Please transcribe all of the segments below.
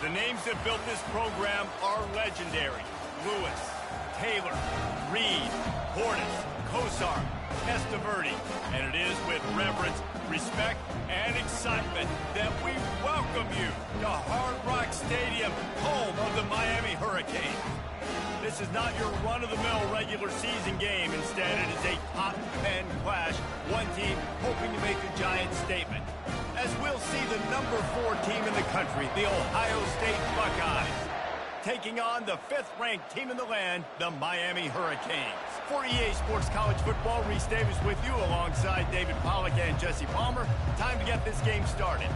The names that built this program are legendary. Lewis, Taylor, Reed, Portis, Kosar, Testaverde. And it is with reverence, respect, and excitement that we welcome you to Hard Rock Stadium, home of the Miami Hurricanes. This is not your run-of-the-mill regular season game. Instead, it is a top 10 clash. One team hoping to make a giant statement. As we'll see the number 4 team in the country, the Ohio State Buckeyes, taking on the 5th-ranked team in the land, the Miami Hurricanes. For EA Sports College Football, Reese Davis with you alongside David Pollack and Jesse Palmer. Time to get this game started.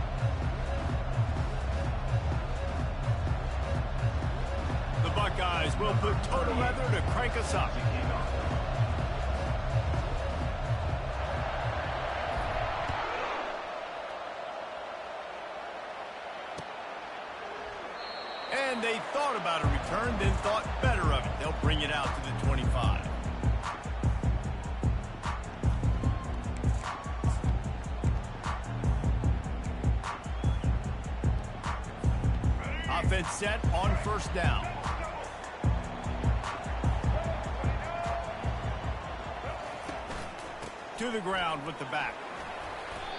The Buckeyes will put total leather to crank us up. And they thought about a return, then thought better of it. They'll bring it out to the 25. Offense set on first down. To the ground with the back.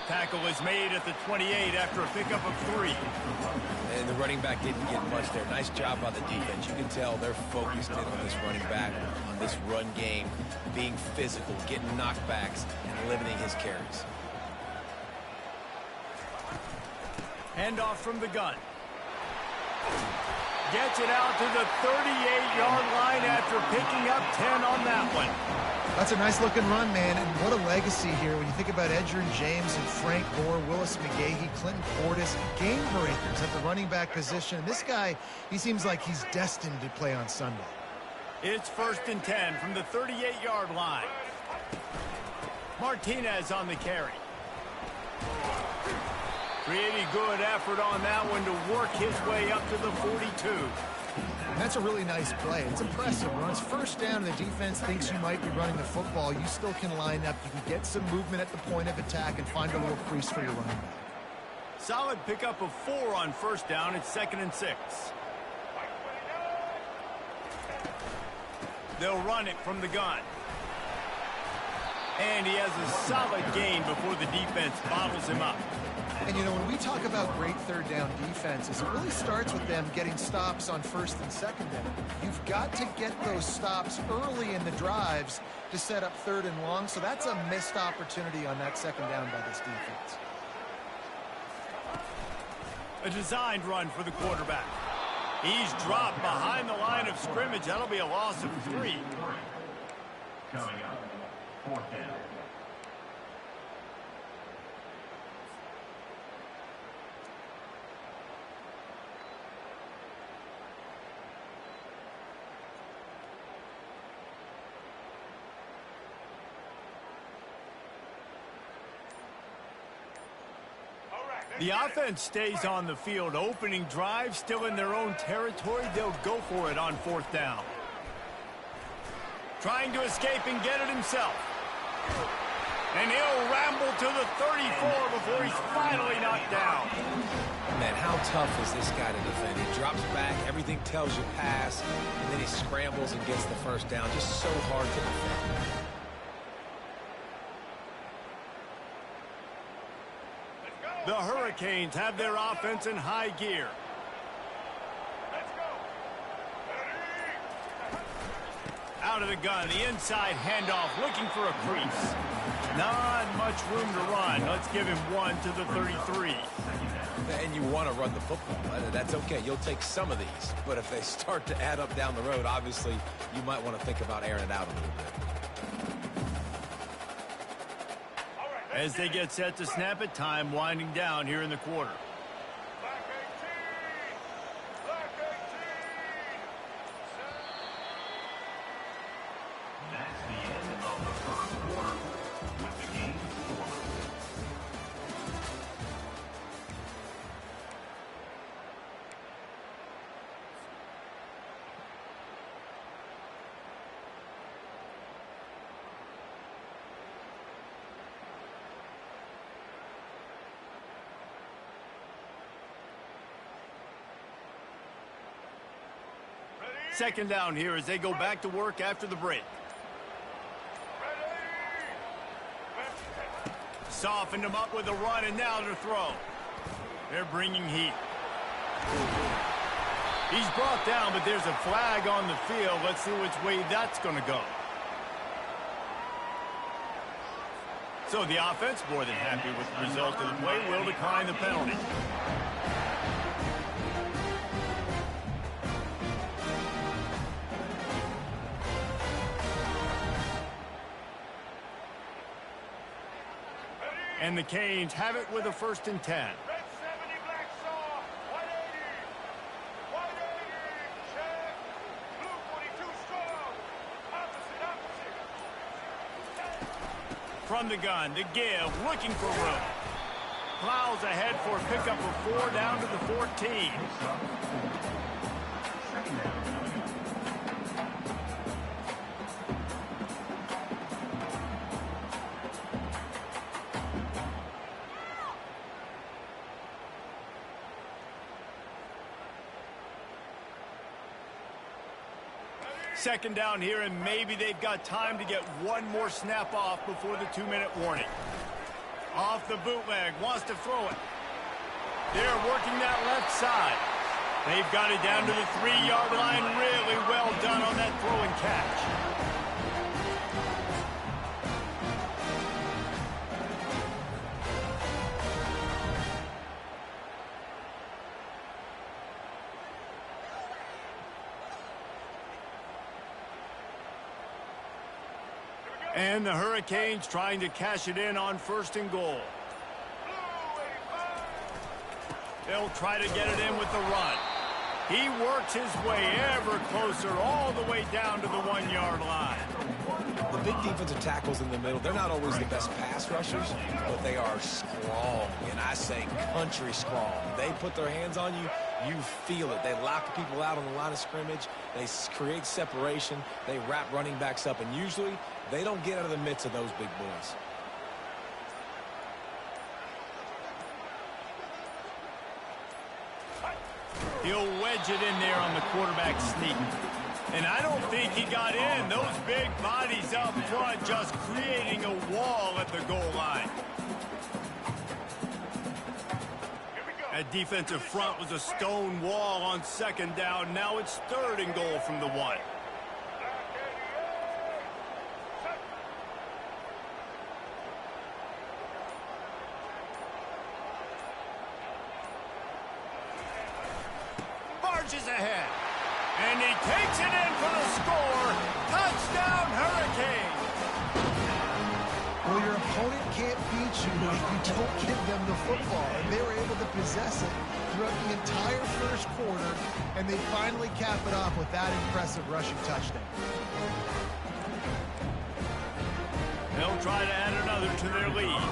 Tackle is made at the 28 after a pickup of 3. And the running back didn't get much there. Nice job by the defense. You can tell they're focused in on this running back, on this run game, being physical, getting knockbacks, and limiting his carries. Handoff from the gun. Gets it out to the 38-yard line after picking up 10 on that one. That's a nice-looking run, man, and what a legacy here when you think about Edgerrin James and Frank Gore, Willis McGahee, Clinton Portis, game breakers at the running back position. And this guy, he seems like he's destined to play on Sunday. It's 1st and 10 from the 38-yard line. Martinez on the carry. Pretty good effort on that one to work his way up to the 42. That's a really nice play. It's impressive. When it's first down and the defense thinks you might be running the football, you still can line up. You can get some movement at the point of attack and find a little crease for your running back. Solid pickup of 4 on first down. It's 2nd and 6. They'll run it from the gun. And he has a solid gain before the defense bottles him up. And, you know, when we talk about great third down defenses, it really starts with them getting stops on 1st and 2nd down. You've got to get those stops early in the drives to set up 3rd and long, so that's a missed opportunity on that 2nd down by this defense. A designed run for the quarterback. He's dropped behind the line of scrimmage. That'll be a loss of 3. Coming up, 4th down. The offense stays on the field. Opening drive, still in their own territory. They'll go for it on 4th down. Trying to escape and get it himself. And he'll ramble to the 34 before he's finally knocked down. Man, how tough is this guy to defend? He drops back, everything tells you pass, and then he scrambles and gets the first down. Just so hard to defend. The Hurricanes have their offense in high gear. Out of the gun, the inside handoff, looking for a crease. Not much room to run. Let's give him 1 to the 33. And you want to run the football. That's okay. You'll take some of these. But if they start to add up down the road, obviously, you might want to think about airing it out a little bit. As they get set to snap it, time winding down here in the quarter. That's the end of the 1st quarter with the game score. second down here as they go back to work after the break. Softened him up with a run, and now to throw. They're bringing heat. He's brought down, but there's a flag on the field. Let's see which way that's going to go. So the offense, more than happy with the result of the play, will decline the penalty. And the Canes have it with a 1st and 10. From the gun, to give, looking for room. Plows ahead for a pickup of 4 down to the 14. Second down here, and maybe they've got time to get one more snap off before the 2-minute warning. Off the bootleg, wants to throw it. They're working that left side. They've got it down to the 3-yard line. Really well done on that throw and catch. And the Hurricanes trying to cash it in on 1st and goal. They'll try to get it in with the run. He works his way ever closer all the way down to the 1-yard line. The big defensive tackles in the middle, they're not always the best pass rushers, but they are strong, and I say country strong. They put their hands on you, you feel it. They lock people out on the line of scrimmage. They create separation. They wrap running backs up, and usually they don't get out of the midst of those big boys. He'll wedge it in there on the quarterback sneak. And I don't think he got in. Those big bodies up front just creating a wall at the goal line. That defensive front was a stone wall on 2nd down. Now it's 3rd and goal from the 1. Barges ahead. And he takes it in for the score. Touchdown, Hurricanes. Well, your opponent can't beat you if you don't give them the football. And they were able to possess it throughout the entire 1st quarter, and they finally cap it off with that impressive rushing touchdown. They'll try to add another to their lead.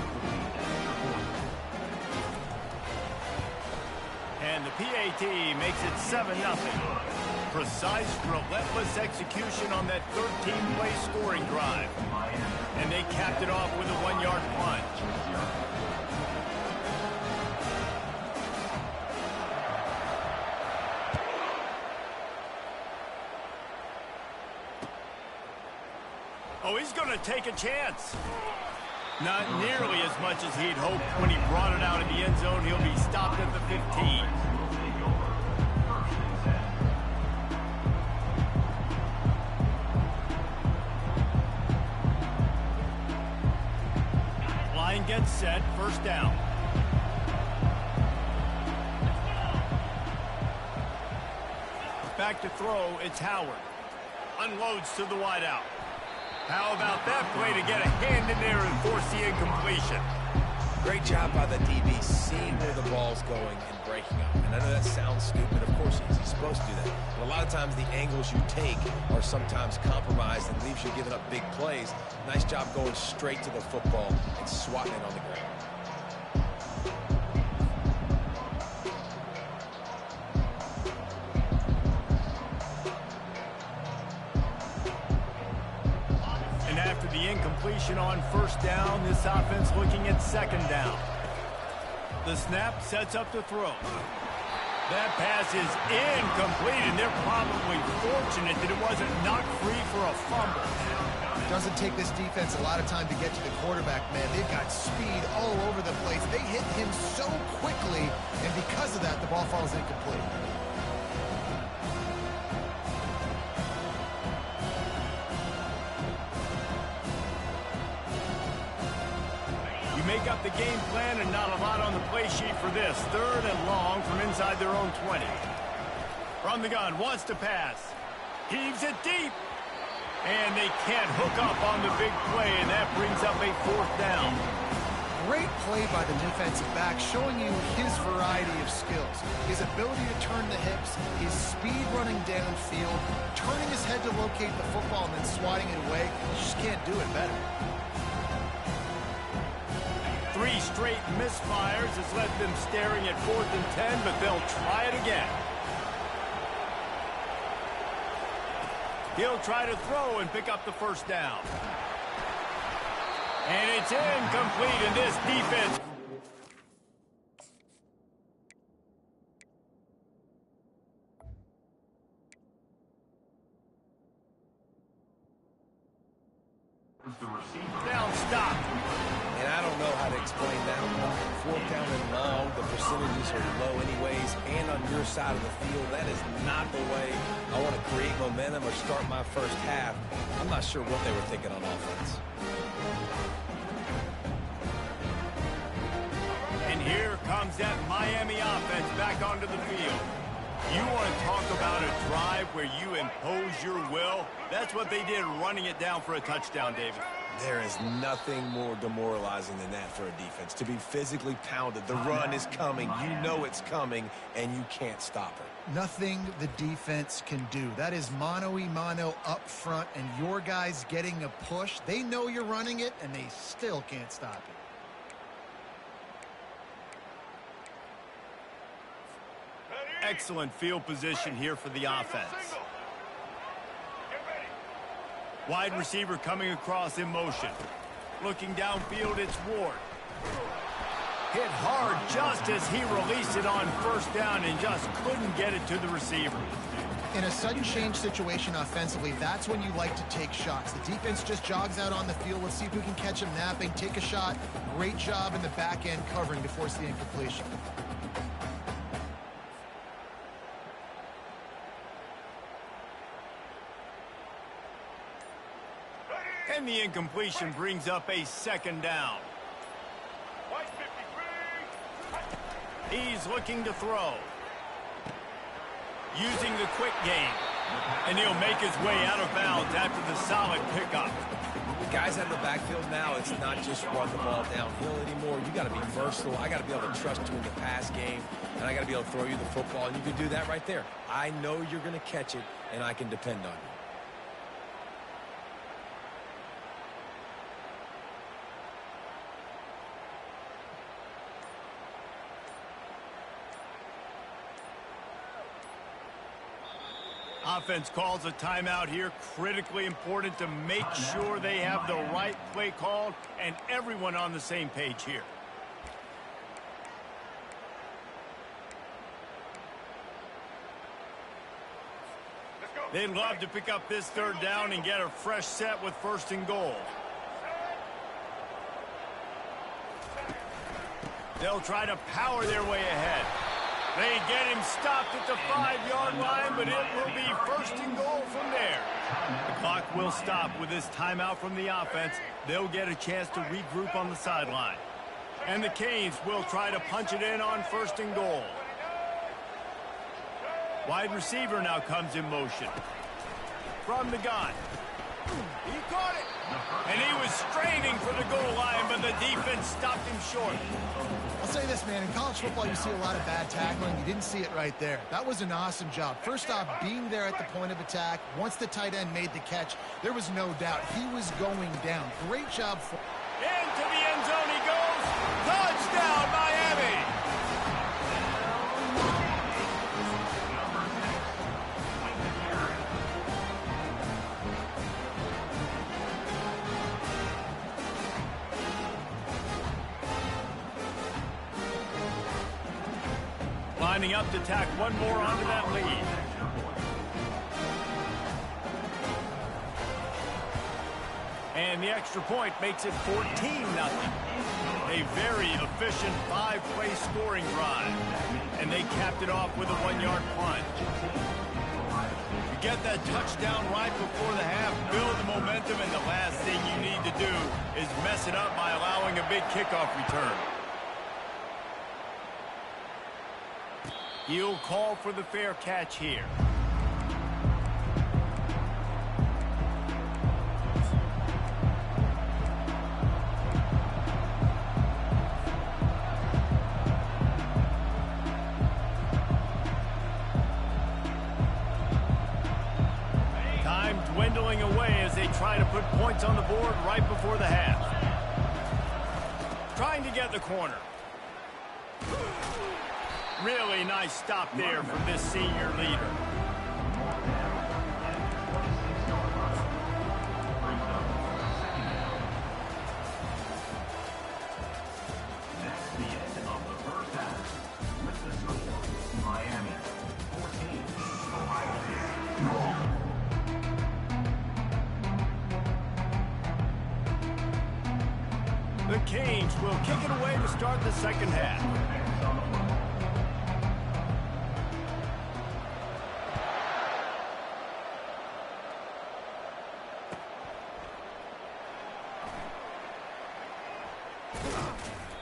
And the PAT makes it 7-0. Precise, relentless execution on that 13-play scoring drive. And they capped it off with a 1-yard plunge. Oh, he's going to take a chance. Not nearly as much as he'd hoped when he brought it out in the end zone. He'll be stopped at the 15. Line gets set, 1st down. Back to throw, it's Howard. Unloads to the wideout. How about that play to get a hand in there and force the incompletion? Great job by the DB seeing where the ball's going and breaking up. And I know that sounds stupid. Of course he's supposed to do that. But a lot of times the angles you take are sometimes compromised and leaves you giving up big plays. Nice job going straight to the football and swatting it on the ground. Incompletion on 1st down. This offense looking at 2nd down. The snap sets up the throw. That pass is incomplete, and they're probably fortunate that it wasn't knocked free for a fumble. Doesn't take this defense a lot of time to get to the quarterback, man. They've got speed all over the place. They hit him so quickly, and because of that, the ball falls incomplete. Make up the game plan and not a lot on the play sheet for this. 3rd and long from inside their own 20. From the gun, wants to pass. Heaves it deep. And they can't hook up on the big play, and that brings up a 4th down. Great play by the defensive back, showing you his variety of skills. His ability to turn the hips, his speed running downfield, turning his head to locate the football and then swatting it away. You just can't do it better. 3 straight misfires has left them staring at 4th and 10, but they'll try it again. He'll try to throw and pick up the 1st down. And it's incomplete, and this defense... Down stop. And I don't know how to explain that one. 4th down and long, the percentages are low anyways, and on your side of the field, that is not the way I want to create momentum or start my first half. I'm not sure what they were thinking on offense. And here comes that Miami offense back onto the field. You want to talk about a drive where you impose your will? That's what they did, running it down for a touchdown, David. There is nothing more demoralizing than that for a defense. To be physically pounded, the run is coming, you know it's coming, and you can't stop it. Nothing the defense can do. That is mano-a-mano up front, and your guys getting a push. They know you're running it, and they still can't stop it. Excellent field position here for the offense. Wide receiver coming across in motion. Looking downfield, it's Ward. Hit hard just as he released it on 1st down and just couldn't get it to the receiver. In a sudden change situation offensively, that's when you like to take shots. The defense just jogs out on the field. Let's see if we can catch him napping. Take a shot. Great job in the back end covering to force the incompletion. And the incompletion brings up a 2nd down. He's looking to throw. Using the quick game. And he'll make his way out of bounds after the solid pickup. The guys out of the backfield now, it's not just run the ball downhill anymore. You got to be versatile. I got to be able to trust you in the pass game, and I got to be able to throw you the football, and you can do that right there. I know you're going to catch it, and I can depend on you. Offense calls a timeout here. Critically important to make sure they have the right play called and everyone on the same page here. They'd love to pick up this 3rd down and get a fresh set with 1st and goal. They'll try to power their way ahead. They get him stopped at the 5-yard line, but it will be 1st and goal from there. The clock will stop with this timeout from the offense. They'll get a chance to regroup on the sideline. And the Canes will try to punch it in on 1st and goal. Wide receiver now comes in motion. From the gun. He caught it. And he was straining for the goal line, but the defense stopped him short. I'll say this, man. In college football, you see a lot of bad tackling. You didn't see it right there. That was an awesome job. First off, being there at the point of attack. Once the tight end made the catch, there was no doubt he was going down. Great job. Into the end zone he goes. Touchdown, Miami. lining up to tack one more onto that lead. And the extra point makes it 14-0. A very efficient 5-play scoring drive. And they capped it off with a 1-yard punt. You get that touchdown right before the half, build the momentum, and the last thing you need to do is mess it up by allowing a big kickoff return. He'll call for the fair catch here. Time dwindling away as they try to put points on the board right before the half. Trying to get the corner. Really nice stop there from this senior leader. That's the end of the first half. With the score, Miami 14, Ohio State. The Canes will kick it away to start the second half.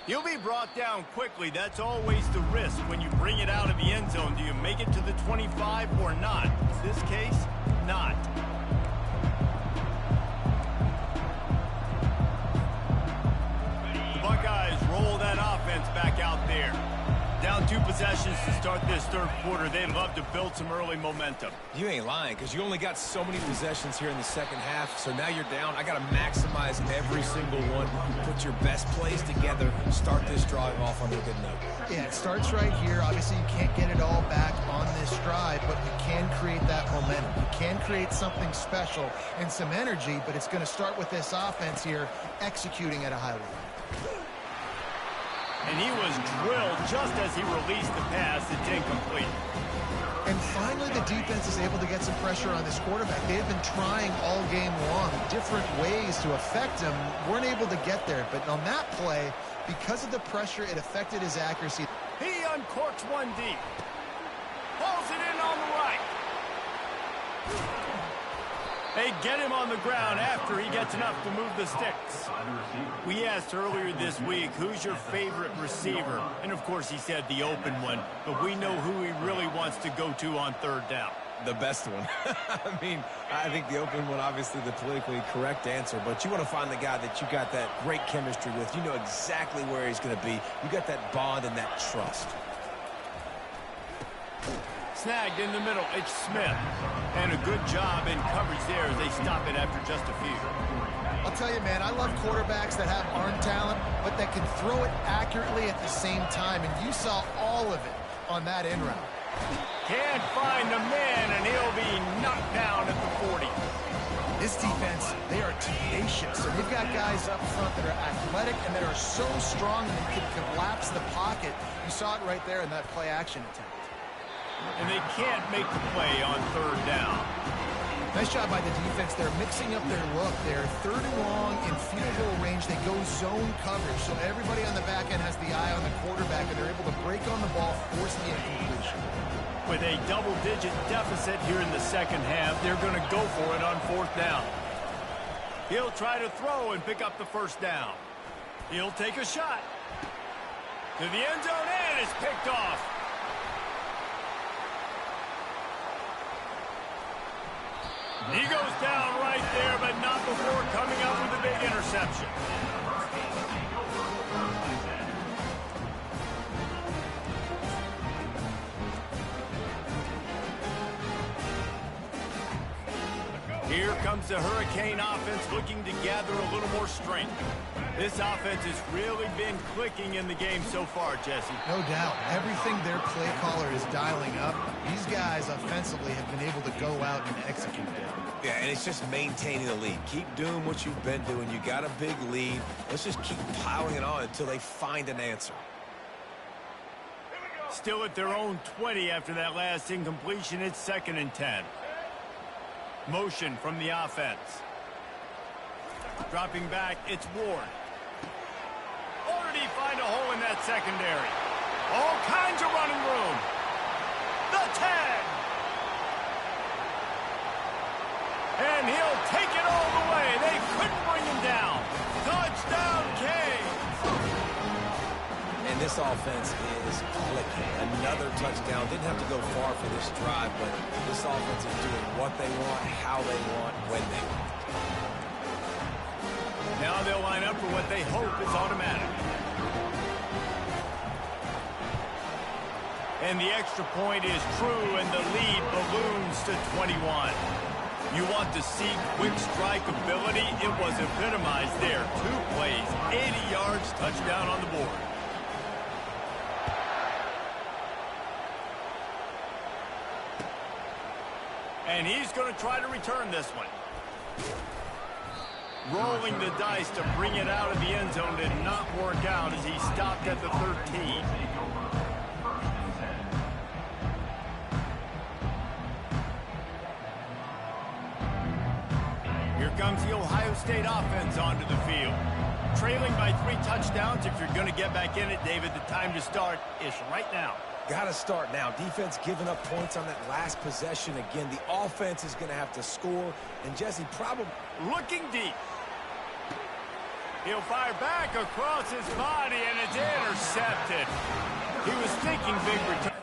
You'll be brought down quickly. That's always the risk when you bring it out of the end zone. Do you make it to the 25 or not? In this case, not. The Buckeyes roll that offense back out there. Down 2 possessions to start this third quarter. They'd love to build some early momentum. You ain't lying, because you only got so many possessions here in the second half, so now you're down. I got to maximize every single one. Put your best plays together. Start this drive off on a good note. Yeah, it starts right here. Obviously, you can't get it all back on this drive, but you can create that momentum. You can create something special and some energy, but it's going to start with this offense here executing at a high level. And he was drilled just as he released the pass. It's incomplete. And finally, the defense is able to get some pressure on this quarterback. They have been trying all game long different ways to affect him. Weren't able to get there. But on that play, because of the pressure, it affected his accuracy. He uncorks one deep. Pulls it in on the right. They get him on the ground after he gets enough to move the sticks. We asked earlier this week, who's your favorite receiver? And, of course, he said the open one. But we know who he really wants to go to on third down. The best one. I mean, I think the open one, obviously the politically correct answer, but you want to find the guy that you got that great chemistry with. You know exactly where he's going to be. You got that bond and that trust. Snagged in the middle, it's Smith. And a good job in coverage there as they stop it after just a few. I'll tell you, man, I love quarterbacks that have arm talent, but that can throw it accurately at the same time, and you saw all of it on that in route. Can't find a man, and he'll be knocked down at the 40. This defense, they are tenacious, and they've got guys up front that are athletic and that are so strong that they can collapse the pocket. You saw it right there in that play-action attempt. And they can't make the play on third down. Nice job by the defense. They're mixing up their look. They're third and long in field goal range. They go zone coverage, so everybody on the back end has the eye on the quarterback, and they're able to break on the ball, force the incompletion. With a double-digit deficit here in the second half, they're going to go for it on fourth down. He'll try to throw and pick up the first down. He'll take a shot. To the end zone, and it's picked off. He goes down right there, but not before coming up with a big interception. Here comes the Hurricane offense looking to gather a little more strength. This offense has really been clicking in the game so far, Jesse. No doubt. Everything their play caller is dialing up, these guys offensively have been able to go out and execute it. Yeah, and it's just maintaining the lead. Keep doing what you've been doing. You got a big lead. Let's just keep piling it on until they find an answer. Still at their own 20 after that last incompletion. It's 2nd and 10. Motion from the offense. Dropping back, it's Ward. Or did he find a hole in that secondary? All kinds of running room. The 10. And he'll take it all the way. They couldn't bring him down. Touchdown, Canes. And this offense is clicking. Another touchdown. Didn't have to go far for this drive, but this offense is doing what they want, how they want, when they want. Now they'll line up for what they hope is automatic. And the extra point is true, and the lead balloons to 21. You want to see quick strike ability? It was epitomized there. 2 plays, 80 yards, touchdown on the board. And he's going to try to return this one. Rolling the dice to bring it out of the end zone did not work out as he stopped at the 13. Here comes the Ohio State offense onto the field. Trailing by 3 touchdowns. If you're going to get back in it, David, the time to start is right now. Got to start now. Defense giving up points on that last possession. Again, the offense is going to have to score. And Jesse probably looking deep. He'll fire back across his body, and it's intercepted. He was thinking big return.